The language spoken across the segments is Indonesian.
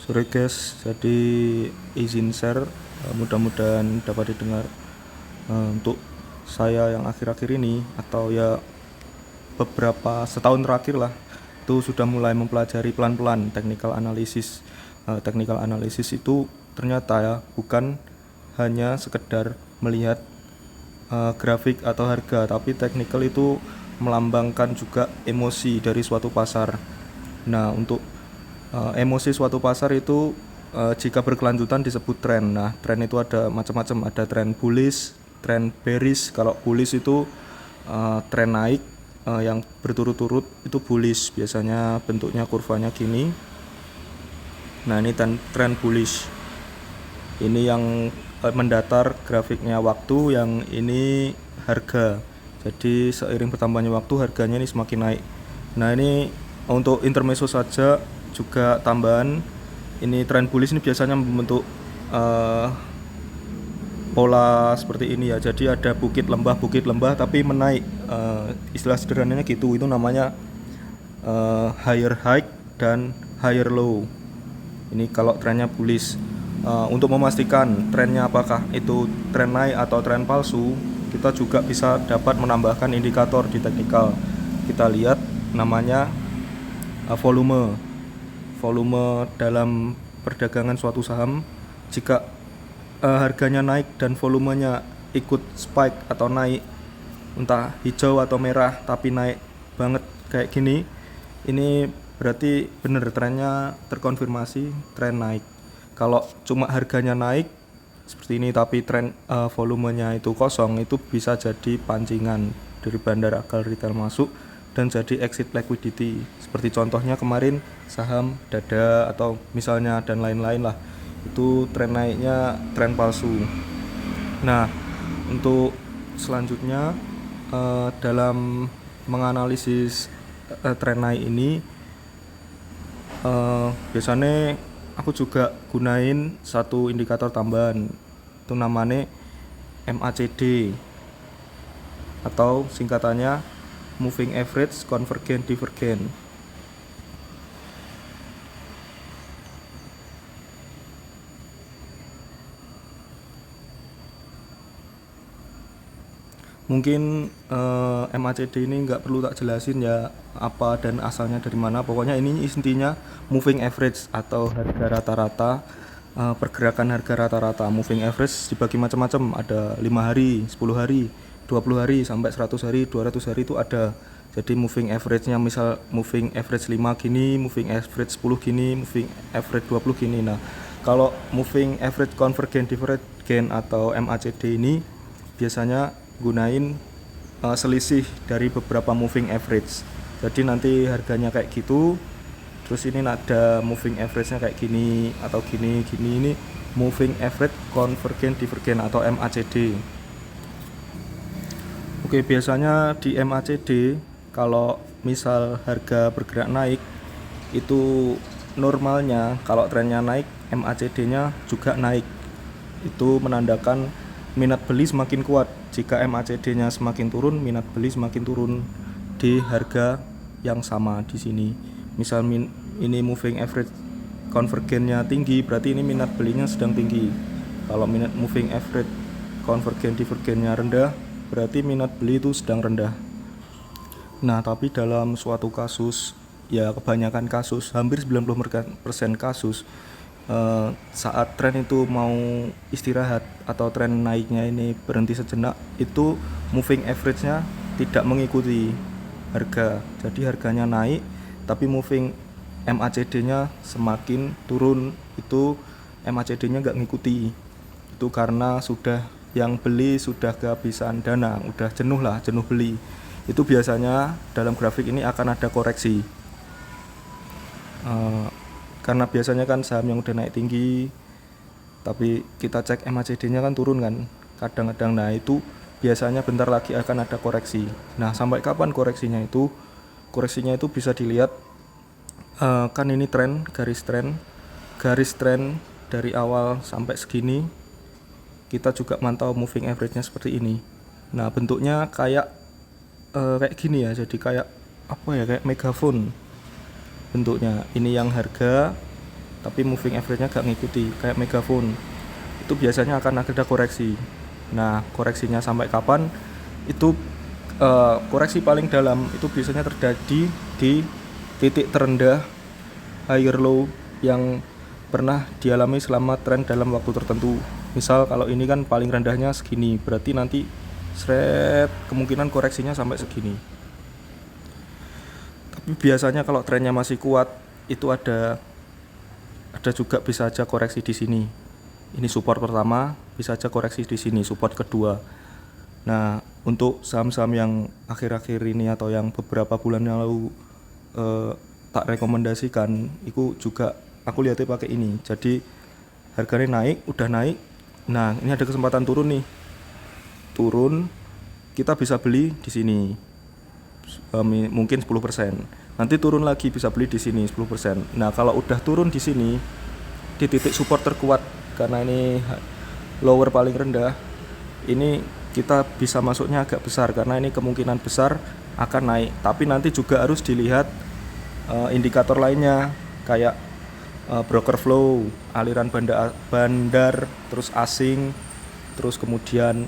Sore guys, jadi izin share, mudah-mudahan dapat didengar. Untuk saya yang akhir-akhir ini atau ya beberapa setahun terakhir lah, itu sudah mulai mempelajari pelan-pelan technical analysis. Technical analysis itu ternyata ya bukan hanya sekedar melihat grafik atau harga, tapi technical itu melambangkan juga emosi dari suatu pasar. Nah, untuk emosi suatu pasar itu jika berkelanjutan disebut tren. Nah, tren itu ada macam-macam, ada tren bullish, tren bearish. Kalau bullish itu tren naik yang berturut-turut itu bullish, biasanya bentuknya kurvanya gini. Nah, ini tren bullish. Ini yang mendatar grafiknya waktu, yang ini harga. Jadi seiring bertambahnya waktu harganya ini semakin naik. Nah, ini untuk intermezzo saja juga tambahan, ini tren bullish ini biasanya membentuk pola seperti ini ya. Jadi ada bukit lembah tapi menaik, istilah sederhananya gitu. Itu namanya higher high dan higher low. Ini kalau trennya bullish. Untuk memastikan trennya apakah itu tren naik atau tren palsu, kita juga bisa dapat menambahkan indikator di teknikal. Kita lihat namanya volume dalam perdagangan suatu saham. Jika harganya naik dan volumenya ikut spike atau naik, entah hijau atau merah tapi naik banget kayak gini, ini berarti bener trennya terkonfirmasi tren naik. Kalau cuma harganya naik seperti ini tapi tren volumenya itu kosong, itu bisa jadi pancingan dari bandar agal retail masuk dan jadi exit liquidity. Seperti contohnya kemarin saham Dada atau misalnya dan lain-lain lah. Itu tren naiknya tren palsu. Nah, untuk selanjutnya dalam menganalisis tren naik ini, biasanya aku juga gunain satu indikator tambahan, itu namanya MACD atau singkatannya Moving Average Convergent Divergent. Mungkin MACD ini nggak perlu tak jelasin ya apa dan asalnya dari mana. Pokoknya ini intinya moving average atau harga rata-rata, pergerakan harga rata-rata. Moving average dibagi macam-macam, ada 5 hari, 10 hari, 20 hari, sampai 100 hari, 200 hari itu ada. Jadi moving average-nya misal moving average 5 gini, moving average 10 gini, moving average 20 gini. Nah, kalau moving average convergent divergent atau MACD ini biasanya gunain selisih dari beberapa moving average. Jadi nanti harganya kayak gitu, terus ini ada moving average-nya kayak gini atau gini. Ini moving average convergent divergent atau MACD. Oke, biasanya di MACD kalau misal harga bergerak naik, itu normalnya kalau trennya naik, MACD-nya juga naik. Itu menandakan minat beli semakin kuat. Jika MACD-nya semakin turun, minat beli semakin turun di harga yang sama di sini. Misal ini moving average convergent-nya tinggi, berarti ini minat belinya sedang tinggi. Kalau minat moving average convergent divergent-nya rendah, berarti minat beli itu sedang rendah. Nah, tapi dalam suatu kasus, ya kebanyakan kasus, hampir 90% kasus, saat tren itu mau istirahat atau tren naiknya ini berhenti sejenak, itu moving average-nya tidak mengikuti harga. Jadi harganya naik tapi moving MACD-nya semakin turun, itu MACD-nya nggak ngikuti. Itu karena sudah yang beli sudah kehabisan dana, udah jenuh beli. Itu biasanya dalam grafik ini akan ada koreksi. Karena biasanya kan saham yang udah naik tinggi tapi kita cek MACD-nya kan turun kan kadang-kadang. Nah, itu biasanya bentar lagi akan ada koreksi. Nah, sampai kapan koreksinya itu? Koreksinya itu bisa dilihat, kan ini tren, garis tren dari awal sampai segini. Kita juga mantau moving average-nya seperti ini. Nah, bentuknya kayak gini ya, jadi kayak megafon bentuknya. Ini yang harga, tapi moving average-nya gak ngikuti, kayak Megaphone itu biasanya akan ada koreksi. Nah, koreksinya sampai kapan itu, koreksi paling dalam itu biasanya terjadi di titik terendah higher low yang pernah dialami selama tren dalam waktu tertentu. Misal kalau ini kan paling rendahnya segini, berarti nanti kemungkinan koreksinya sampai segini. Tapi biasanya kalau trennya masih kuat itu ada juga bisa aja koreksi di sini. Ini support pertama, bisa aja koreksi di sini, support kedua. Nah, untuk saham-saham yang akhir-akhir ini atau yang beberapa bulan yang lalu tak rekomendasikan, itu juga aku lihatnya pakai ini. Jadi harganya naik, udah naik. Nah, ini ada kesempatan turun nih. Turun, kita bisa beli di sini. Mungkin 10%. Nanti turun lagi bisa beli di sini 10%. Nah, kalau udah turun di sini di titik support terkuat karena ini lower paling rendah, ini kita bisa masuknya agak besar karena ini kemungkinan besar akan naik. Tapi nanti juga harus dilihat indikator lainnya kayak broker flow, aliran bandar, terus asing, terus kemudian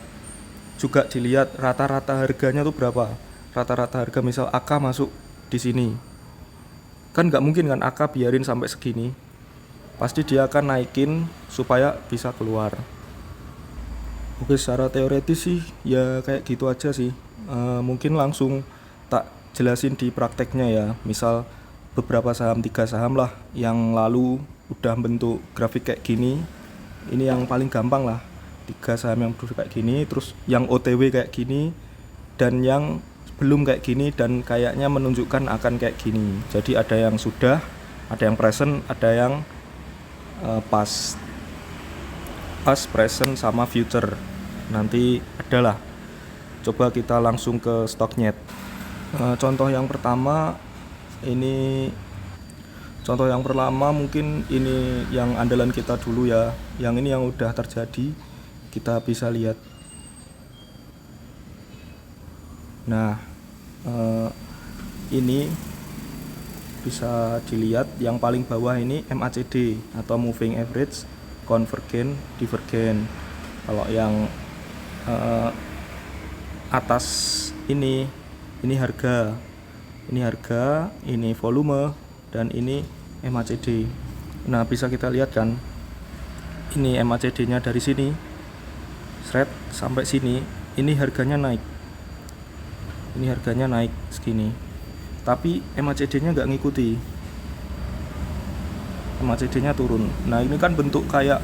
juga dilihat rata-rata harganya tuh berapa. Rata-rata harga misal AK masuk di sini, kan nggak mungkin kan AK biarin sampai segini, pasti dia akan naikin supaya bisa keluar. Oke, secara teoretis sih ya kayak gitu aja sih. Mungkin langsung tak jelasin di prakteknya ya. Misal beberapa saham, 3 saham lah yang lalu udah bentuk grafik kayak gini. Ini yang paling gampang lah, 3 saham yang bentuk kayak gini, terus yang OTW kayak gini, dan yang belum kayak gini dan kayaknya menunjukkan akan kayak gini. Jadi ada yang sudah, ada yang present, ada yang past, present sama future. Nanti adalah coba kita langsung ke Stocknet. Contoh yang pertama mungkin ini yang andalan kita dulu ya. Yang ini yang udah terjadi, kita bisa lihat. Nah, ini bisa dilihat yang paling bawah ini MACD atau Moving Average Convergent Divergent. Kalau yang atas ini harga, ini volume, dan ini MACD. Nah, bisa kita lihat kan, ini MACD-nya dari sini sampai sini, ini harganya naik. Ini harganya naik segini. Tapi MACD-nya nggak ngikuti. MACD-nya turun. Nah, ini kan bentuk kayak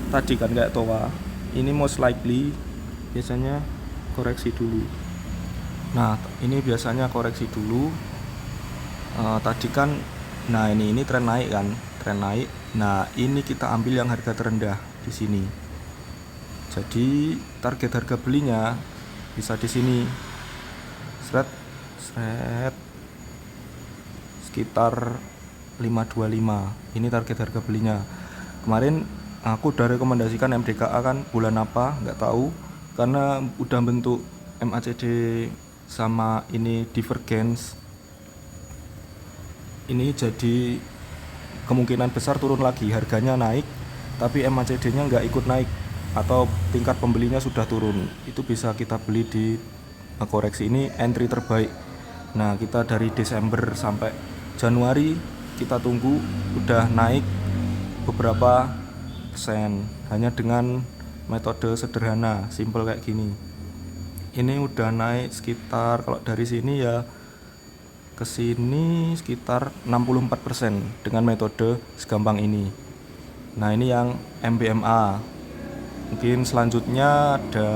tadi kan, kayak toa. Ini most likely biasanya koreksi dulu. Nah, ini biasanya koreksi dulu. Tadi kan, nah ini tren naik kan, tren naik. Nah, ini kita ambil yang harga terendah di sini. Jadi target harga belinya bisa di sini. Sekitar 525. Ini target harga belinya. Kemarin aku udah rekomendasikan MDKA kan, bulan apa nggak tahu, karena udah bentuk MACD sama ini divergence. Ini jadi kemungkinan besar turun lagi, harganya naik tapi MACD-nya nggak ikut naik atau tingkat pembelinya sudah turun. Itu bisa kita beli di koreksi ini, entry terbaik. Nah, kita dari Desember sampai Januari kita tunggu udah naik beberapa persen hanya dengan metode sederhana, simple kayak gini. Ini udah naik sekitar, kalau dari sini ya ke sini sekitar 64% dengan metode segampang ini. Nah, ini yang MBMA. Mungkin selanjutnya ada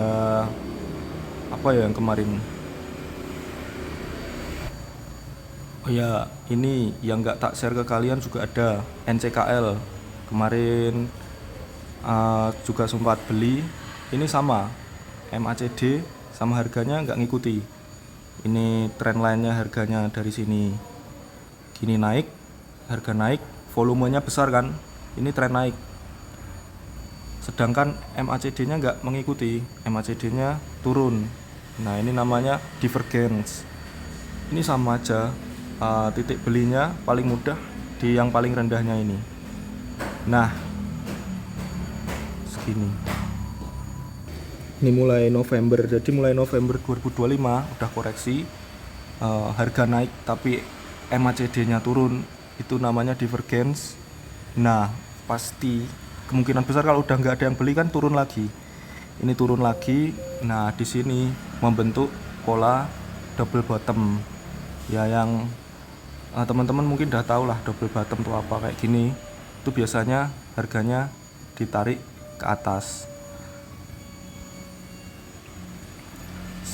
apa ya yang kemarin? Oh ya, ini yang nggak tak share ke kalian juga ada NCKL. Kemarin juga sempat beli. Ini sama MACD sama harganya nggak ngikuti. Ini tren lainnya, harganya dari sini gini naik, harga naik, volumenya besar kan, ini tren naik. Sedangkan MACD-nya nggak mengikuti, MACD-nya turun. Nah, ini namanya divergence. Ini sama aja, titik belinya paling mudah di yang paling rendahnya ini. Nah, segini. Ini mulai November, jadi mulai November 2025 udah koreksi, harga naik tapi MACD-nya turun, itu namanya divergence. Nah, pasti kemungkinan besar kalau udah nggak ada yang beli kan turun lagi. Ini turun lagi. Nah, di sini membentuk pola double bottom. Ya, yang teman-teman mungkin udah tahu lah double bottom itu apa. Kayak gini itu biasanya harganya ditarik ke atas.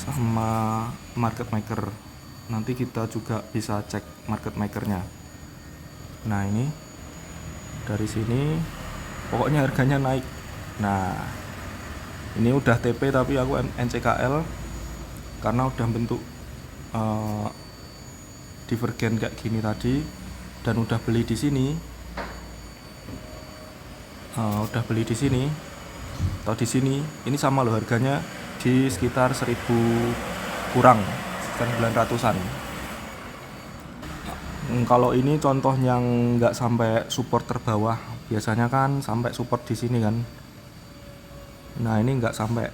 Sama market maker, nanti kita juga bisa cek market makernya. Nah, ini dari sini pokoknya harganya naik. Nah, ini udah TP tapi aku NCKL karena udah bentuk divergen kayak gini tadi, dan udah beli di sini, udah beli di sini atau di sini. Ini sama loh, harganya di sekitar 1000 kurang, sekitar 900-an. Kalau ini contoh yang nggak sampai support terbawah, biasanya kan sampai support di sini kan. Nah, ini nggak sampai,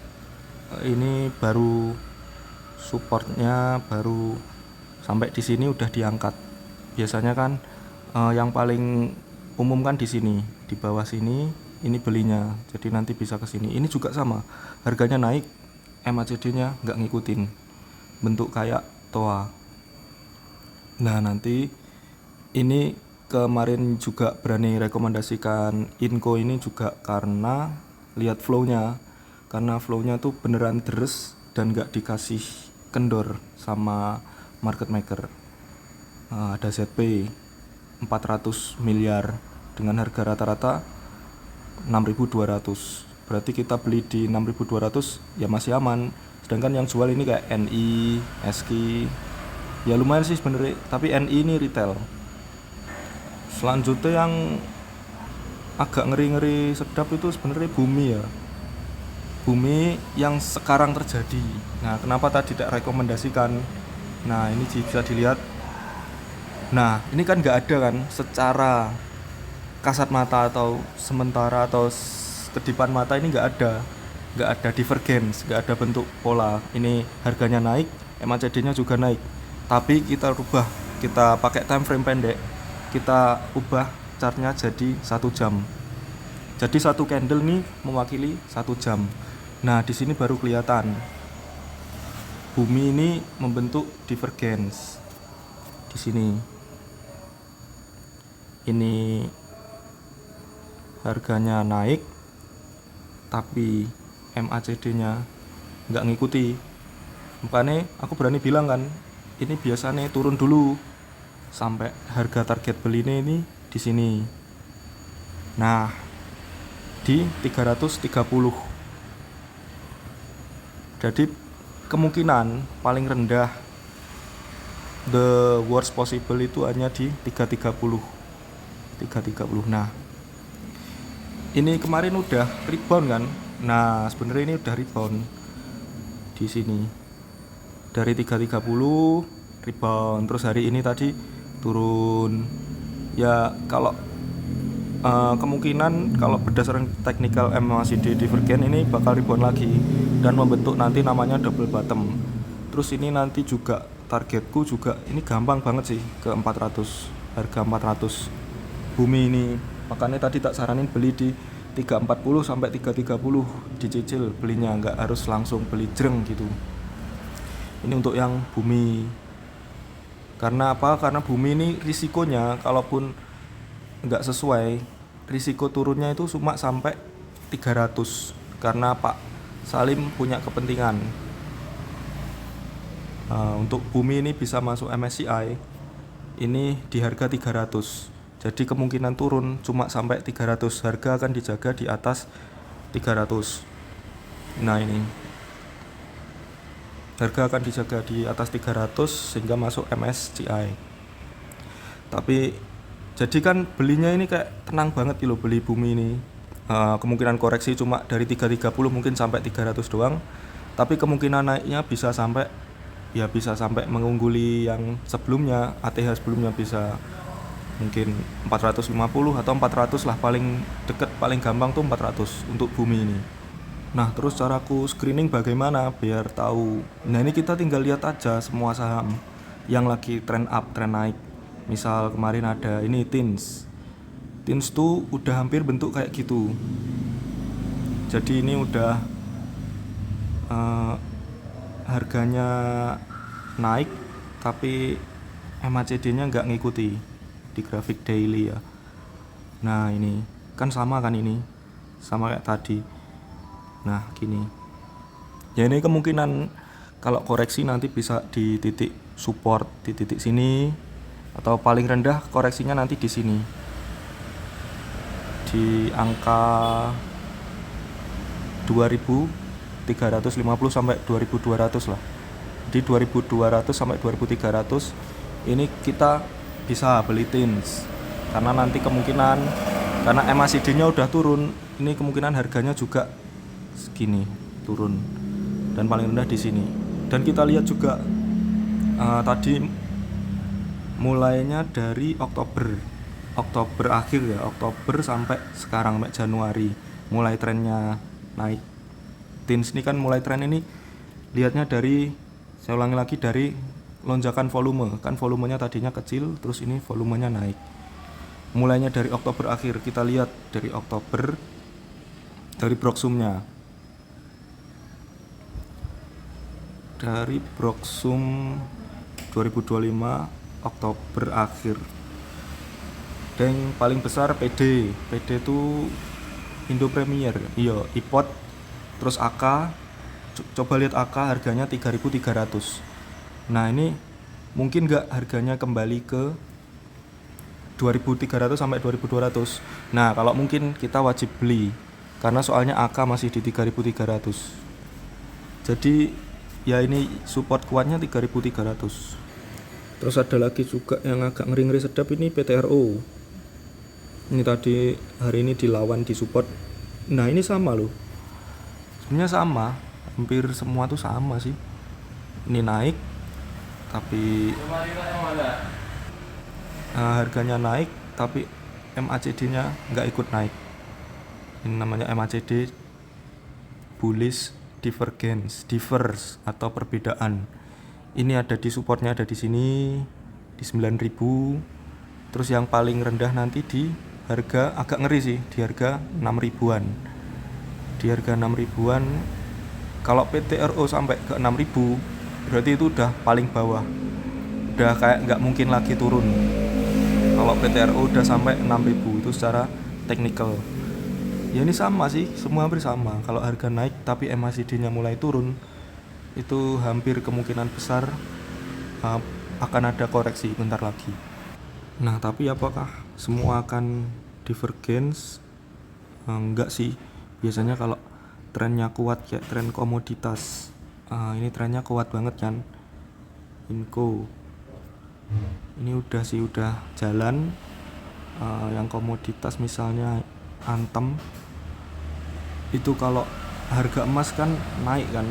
ini baru supportnya baru sampai di sini udah diangkat. Biasanya kan yang paling umum kan di sini, di bawah sini ini belinya, jadi nanti bisa ke sini. Ini juga sama, harganya naik, MACD-nya nggak ngikutin, bentuk kayak toa. Nah, nanti ini kemarin juga berani rekomendasikan Inco ini juga karena lihat flow-nya, karena flow-nya tuh beneran deres dan nggak dikasih kendor sama market maker. Ada ZP 400 miliar dengan harga rata-rata 6.200. Berarti kita beli di 6.200 ya masih aman. Sedangkan yang jual ini kayak NI, SKI, ya lumayan sih sebenarnya, tapi NI ini retail. Selanjutnya yang agak ngeri-ngeri sedap itu sebenarnya Bumi ya. Bumi yang sekarang terjadi. Nah, kenapa tadi tidak rekomendasikan? Nah, ini bisa dilihat. Nah, ini kan nggak ada kan secara kasat mata atau sementara atau kedipan mata, ini nggak ada divergence, nggak ada bentuk pola. Ini harganya naik, MACD-nya juga naik. Tapi kita rubah, kita pakai time frame pendek, kita ubah chartnya jadi 1 jam. Jadi satu candle nih mewakili 1 jam. Nah, di sini baru kelihatan Bumi ini membentuk divergence. Di sini ini harganya naik tapi MACD-nya nggak ngikuti. Makanya aku berani bilang kan, ini biasanya turun dulu sampai harga target belinya ini di sini. Nah, di 330. Jadi kemungkinan paling rendah, the worst possible itu hanya di 330. Nah, ini kemarin udah rebound kan. Nah, sebenarnya ini udah rebound di sini dari 330 rebound, terus hari ini tadi turun. Ya, kalau kemungkinan kalau berdasarkan technical MACD divergen ini bakal rebound lagi dan membentuk nanti namanya double bottom. Terus ini nanti juga targetku juga ini gampang banget sih, ke 400, harga 400 Bumi ini. Makanya tadi tak saranin beli di 340 sampai 330, dicicil belinya, nggak harus langsung beli jreng gitu. Ini untuk yang Bumi. Karena apa? Karena Bumi ini risikonya kalaupun nggak sesuai, risiko turunnya itu cuma sampai 300 karena Pak Salim punya kepentingan. Untuk Bumi ini bisa masuk MSCI ini di harga 300. Jadi kemungkinan turun cuma sampai 300, harga akan dijaga di atas 300. Nah, ini harga akan dijaga di atas 300 sehingga masuk MSCI. Tapi jadi kan belinya ini kayak tenang banget gitu, beli Bumi ini. Kemungkinan koreksi cuma dari 330 mungkin sampai 300 doang. Tapi kemungkinan naiknya bisa sampai mengungguli yang sebelumnya, ATH sebelumnya bisa mungkin 450 atau 400 lah, paling deket paling gampang tuh 400 untuk bumi ini. Nah, terus caraku screening bagaimana biar tahu. Nah, ini kita tinggal lihat aja semua saham yang lagi trend up, trend naik. Misal kemarin ada ini Teens. Teens tuh udah hampir bentuk kayak gitu. Jadi ini udah harganya naik tapi MACD-nya nggak ngikuti di grafik daily ya. Nah, ini kan sama kan, ini sama kayak tadi. Nah, gini. Ya, ini kemungkinan kalau koreksi nanti bisa di titik support di titik sini, atau paling rendah koreksinya nanti di sini. Di angka 2350 sampai 2200 lah. Di 2200 sampai 2300 ini kita bisa beli Teens. Karena nanti kemungkinan karena MACD-nya udah turun, ini kemungkinan harganya juga segini turun dan paling rendah di sini. Dan kita lihat juga tadi mulainya dari Oktober akhir ya, Oktober sampai sekarang sampai Januari mulai trennya naik. Teens ini kan mulai tren ini lihatnya dari, saya ulangi lagi, dari lonjakan volume. Kan volumenya tadinya kecil, terus ini volumenya naik. Mulainya dari Oktober akhir, kita lihat dari Oktober dari Broksumnya. Dari Broksum 2025 Oktober akhir. Dan paling besar PD itu Indo Premier, iya, iPod, terus AK. Coba lihat AK harganya 3.300. Nah, ini mungkin nggak harganya kembali ke 2.300 sampai 2.200. Nah, kalau mungkin kita wajib beli karena soalnya AK masih di 3.300. Jadi ya ini support kuatnya 3.300. Terus ada lagi juga yang agak ngeri-ngeri sedap, ini PTRO. Ini tadi hari ini dilawan di support. Nah, ini sama loh. Sebenarnya sama, hampir semua tuh sama sih. Ini naik tapi harganya naik tapi MACD-nya nggak ikut naik. Ini namanya MACD bullish diverse atau perbedaan. Ini ada di supportnya, ada di sini di 9.000. Terus yang paling rendah nanti di harga agak ngeri sih, di harga 6.000-an. Di harga 6.000-an. Kalau PTRO sampai ke 6.000 berarti itu udah paling bawah. Udah kayak nggak mungkin lagi turun. Kalau PTRO udah sampai 6.000 itu secara teknikal. Ya ini sama sih, semua hampir sama. Kalau harga naik tapi MACD-nya mulai turun, itu hampir kemungkinan besar akan ada koreksi bentar lagi. Nah, tapi apakah semua akan divergence? Enggak sih. Biasanya kalau trennya kuat kayak tren komoditas, ini trennya kuat banget kan, Inco ini udah jalan. Yang komoditas misalnya Antem itu kalau harga emas kan naik kan.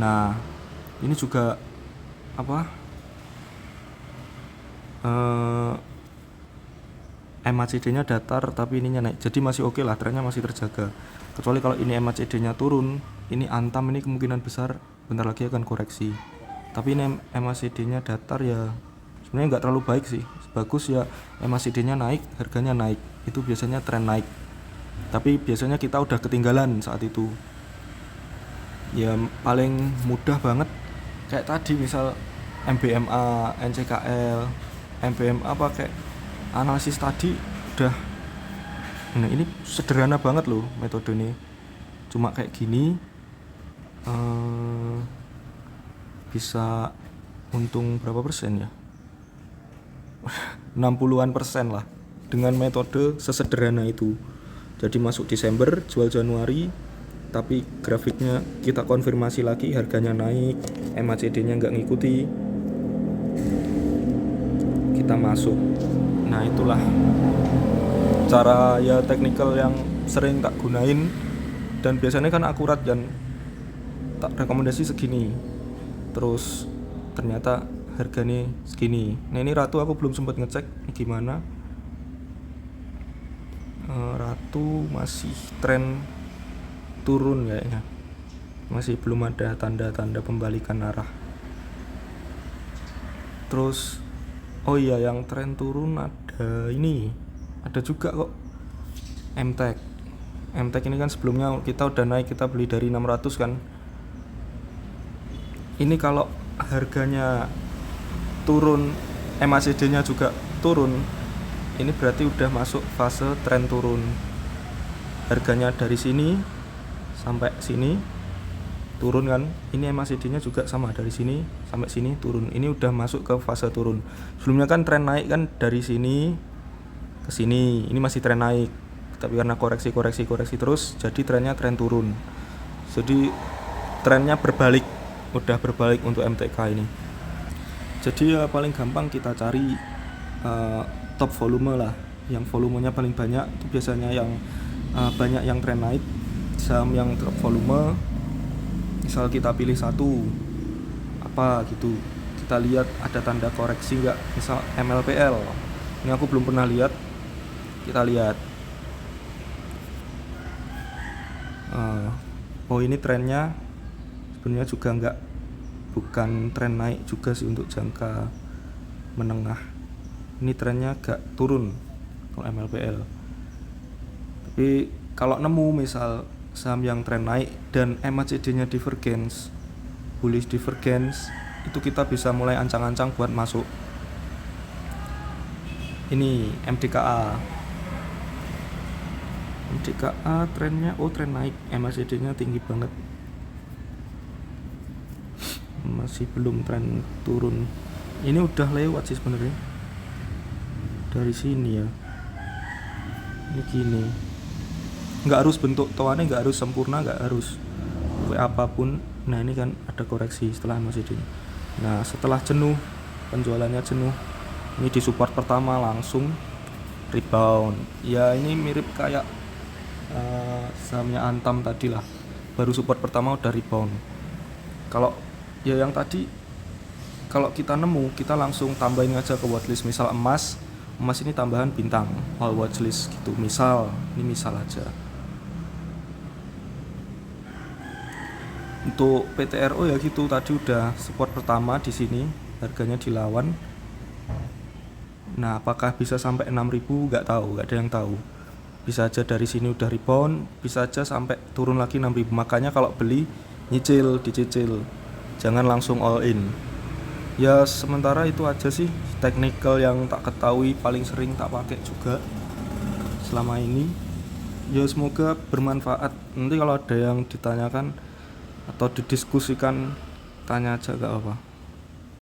Nah, ini juga MACD-nya datar tapi ininya naik, jadi masih oke lah, trennya masih terjaga. Kecuali kalau ini MACD-nya turun, ini Antam ini kemungkinan besar bentar lagi akan koreksi. Tapi ini MACD-nya datar ya sebenarnya nggak terlalu baik sih. Bagus ya MACD-nya naik, harganya naik, itu biasanya tren naik. Tapi biasanya kita udah ketinggalan saat itu. Ya paling mudah banget kayak tadi, misal MBMA, NCKL, MBMA pakai analisis tadi udah. Nah, ini sederhana banget loh metode ini. Cuma kayak gini bisa untung berapa persen ya? 60-an% lah dengan metode sesederhana itu. Jadi masuk Desember, jual Januari, tapi grafiknya kita konfirmasi lagi, harganya naik, MACD-nya nggak ngikuti, kita masuk. Nah, itulah cara ya teknikal yang sering tak gunain dan biasanya kan akurat, dan tak rekomendasi segini. Terus ternyata harganya segini. Nah ini Ratu aku belum sempat ngecek gimana. Ratu masih tren turun kayaknya, masih belum ada tanda-tanda pembalikan arah. Terus oh iya, yang tren turun ada ini, ada juga kok MTEK. MTEK ini kan sebelumnya kita udah naik, kita beli dari 600 kan. Ini kalau harganya turun, MACD nya juga turun, ini berarti udah masuk fase tren turun. Harganya dari sini sampai sini turun kan, ini MACD nya juga sama, dari sini sampai sini turun. Ini udah masuk ke fase turun. Sebelumnya kan tren naik kan, dari sini ke sini, ini masih tren naik, tapi karena koreksi terus jadi trennya tren turun. Jadi trennya berbalik, udah berbalik untuk MTK ini. Jadi ya paling gampang kita cari top volume lah, yang volumenya paling banyak itu biasanya yang banyak yang tren naik, saham yang top volume. Misal kita pilih satu apa gitu, kita lihat ada tanda koreksi nggak, misal MLPL ini aku belum pernah lihat, kita lihat. Oh ini trennya sebenarnya juga bukan tren naik juga sih untuk jangka menengah. Ini trennya agak turun kalau MLPL. Tapi kalau nemu misal saham yang tren naik dan MACD-nya divergence, bullish divergence, itu kita bisa mulai ancang-ancang buat masuk. Ini MDKA trennya tren naik, MACD-nya tinggi banget, masih belum tren turun. Ini udah lewat sih sebenarnya dari sini ya. Ini gini, nggak harus bentuk toannya, nggak harus sempurna, nggak harus apapun. Nah ini kan ada koreksi setelah MACD. Nah setelah jenuh, penjualannya jenuh, ini di support pertama langsung rebound. Ya ini mirip kayak sahamnya Antam tadi lah, baru support pertama udah rebound. Kalau ya yang tadi, kalau kita nemu, kita langsung tambahin aja ke watchlist. Misal emas ini tambahan bintang, all watchlist gitu. Misal, ini misal aja. Untuk PTRO ya gitu, tadi udah support pertama di sini, harganya dilawan. Nah, apakah bisa sampai 6.000? Nggak tahu, nggak ada yang tahu. Bisa aja dari sini udah rebound, bisa aja sampai turun lagi 6.000. Makanya kalau beli dicicil, jangan langsung all in. Ya sementara itu aja sih technical yang tak ketahui, paling sering tak pakai juga selama ini. Ya semoga bermanfaat. Nanti kalau ada yang ditanyakan atau didiskusikan, tanya aja, gak apa.